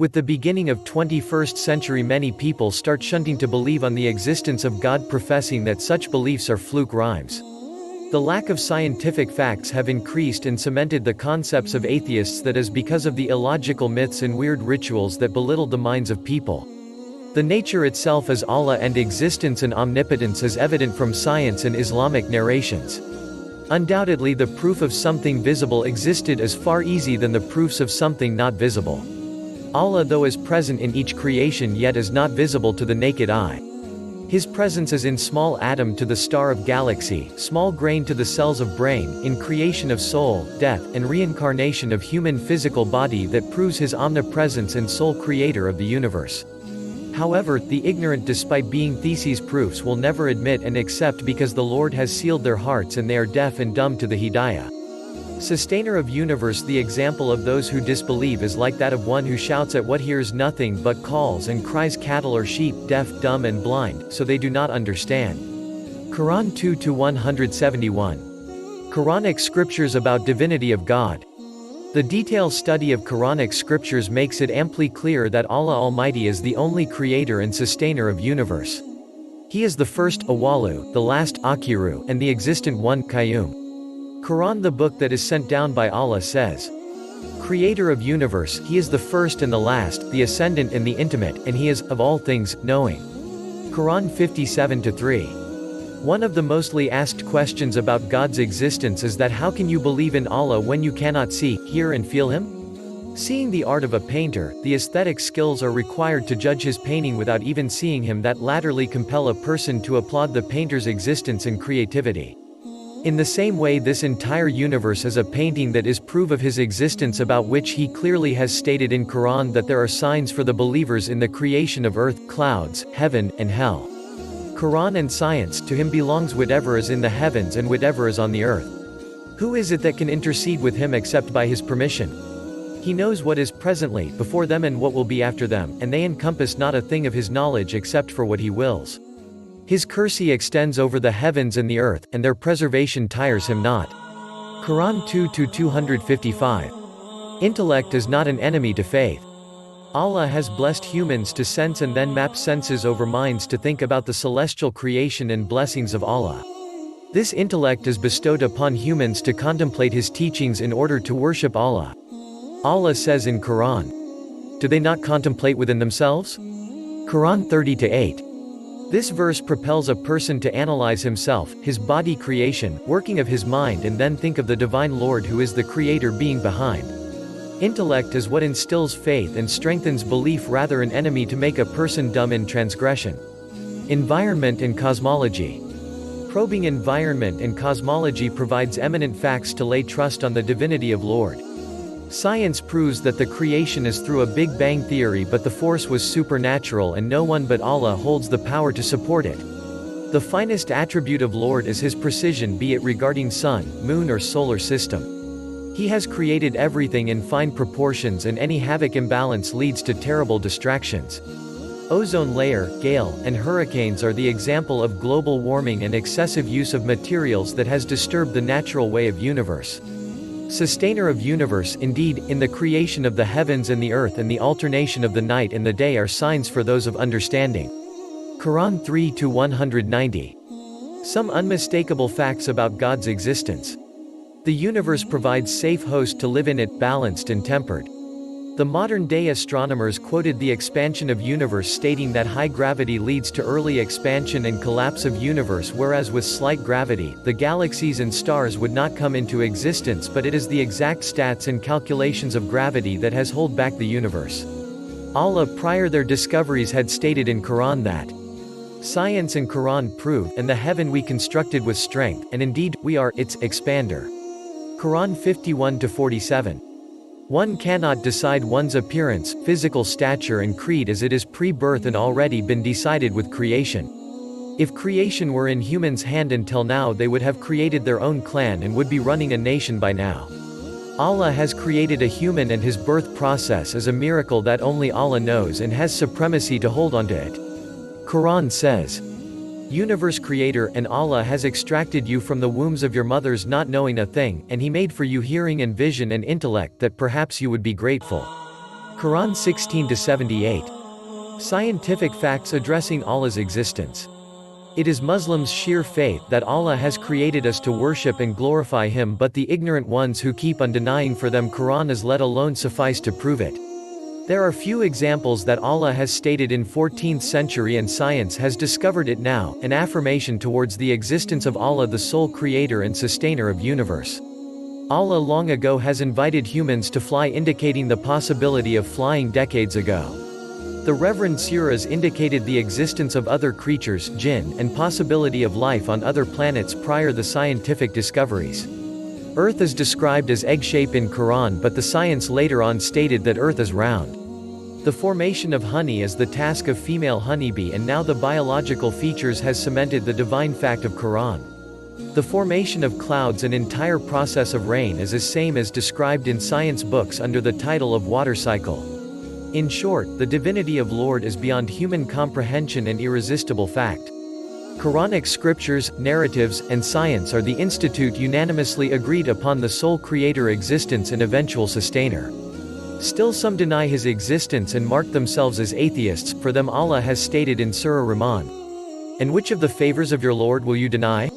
With the beginning of 21st century, many people start shunting to believe on the existence of God, professing that such beliefs are fluke rhymes. The lack of scientific facts have increased and cemented the concepts of atheists, that is because of the illogical myths and weird rituals that belittle the minds of people. The nature itself is Allah, and existence and omnipotence is evident from science and Islamic narrations. Undoubtedly, the proof of something visible existed is far easier than the proofs of something not visible. Allah, though, is present in each creation, yet is not visible to the naked eye. His presence is in small atom to the star of galaxy, small grain to the cells of brain, in creation of soul, death, and reincarnation of human physical body, that proves his omnipresence and sole creator of the universe. However, the ignorant, despite being theses proofs, will never admit and accept, because the Lord has sealed their hearts and they are deaf and dumb to the Hidayah. Sustainer of universe. The example of those who disbelieve is like that of one who shouts at what hears nothing but calls and cries, cattle or sheep, deaf, dumb and blind, so they do not understand. Quran 2-171. Quranic scriptures about divinity of God. The detailed study of Quranic scriptures makes it amply clear that Allah Almighty is the only creator and sustainer of universe. He is the first, Awalu, the last, Akhiru, and the existent one, Qayyum. Quran, the book that is sent down by Allah, says, Creator of universe, He is the first and the last, the ascendant and the intimate, and He is, of all things, knowing. Quran 57-3. One of the mostly asked questions about God's existence is that how can you believe in Allah when you cannot see, hear and feel Him? Seeing the art of a painter, the aesthetic skills are required to judge his painting without even seeing him, that latterly compel a person to applaud the painter's existence and creativity. In the same way, this entire universe is a painting that is proof of His existence, about which He clearly has stated in Quran that there are signs for the believers in the creation of earth, clouds, heaven, and hell. Quran and science. To Him belongs whatever is in the heavens and whatever is on the earth. Who is it that can intercede with Him except by His permission? He knows what is presently before them and what will be after them, and they encompass not a thing of His knowledge except for what He wills. His mercy extends over the heavens and the earth, and their preservation tires Him not. Quran 2-255. Intellect is not an enemy to faith. Allah has blessed humans to sense and then map senses over minds to think about the celestial creation and blessings of Allah. This intellect is bestowed upon humans to contemplate His teachings in order to worship Allah. Allah says in Quran, do they not contemplate within themselves? Quran 30-8. This verse propels a person to analyze himself, his body creation, working of his mind, and then think of the divine Lord who is the creator being behind. Intellect is what instills faith and strengthens belief, rather an enemy to make a person dumb in transgression. Environment and cosmology. Probing environment and cosmology provides eminent facts to lay trust on the divinity of Lord. Science proves that the creation is through a Big Bang theory, but the force was supernatural and no one but Allah holds the power to support it. The finest attribute of Lord is His precision, be it regarding sun, moon or solar system. He has created everything in fine proportions, and any havoc imbalance leads to terrible distractions. Ozone layer, gale, and hurricanes are the example of global warming and excessive use of materials that has disturbed the natural way of universe. Sustainer of universe. Indeed, in the creation of the heavens and the earth and the alternation of the night and the day are signs for those of understanding. Quran 3-190. Some unmistakable facts about God's existence. The universe provides safe host to live in it, balanced and tempered. The modern-day astronomers quoted the expansion of universe, stating that high gravity leads to early expansion and collapse of universe, whereas with slight gravity, the galaxies and stars would not come into existence, but it is the exact stats and calculations of gravity that has held back the universe. Allah prior their discoveries had stated in Quran that science and Quran prove, and the heaven we constructed with strength, and indeed, we are its expander. Quran 51-47. One cannot decide one's appearance, physical stature and creed, as it is pre-birth and already been decided with creation. If creation were in humans' hand until now, they would have created their own clan and would be running a nation by now. Allah has created a human, and his birth process is a miracle that only Allah knows and has supremacy to hold onto it. Quran says, Universe creator, and Allah has extracted you from the wombs of your mothers not knowing a thing, and He made for you hearing and vision and intellect that perhaps you would be grateful. Quran 16-78. Scientific facts addressing Allah's existence. It is Muslims' sheer faith that Allah has created us to worship and glorify Him, but the ignorant ones who keep on denying for them Quran is let alone suffice to prove it. There are few examples that Allah has stated in 14th century and science has discovered it now, an affirmation towards the existence of Allah, the sole creator and sustainer of universe. Allah long ago has invited humans to fly, indicating the possibility of flying decades ago. The Reverend Surahs indicated the existence of other creatures, jinn, and possibility of life on other planets prior the scientific discoveries. Earth is described as egg-shape in Quran, but the science later on stated that Earth is round. The formation of honey is the task of female honeybee, and now the biological features has cemented the divine fact of Quran. The formation of clouds and entire process of rain is the same as described in science books under the title of water cycle. In short, the divinity of Lord is beyond human comprehension and irresistible fact. Quranic scriptures, narratives, and science are the institute unanimously agreed upon the sole creator existence and eventual sustainer. Still some deny his existence and mark themselves as atheists, for them Allah has stated in Surah Rahman, "And which of the favors of your Lord will you deny?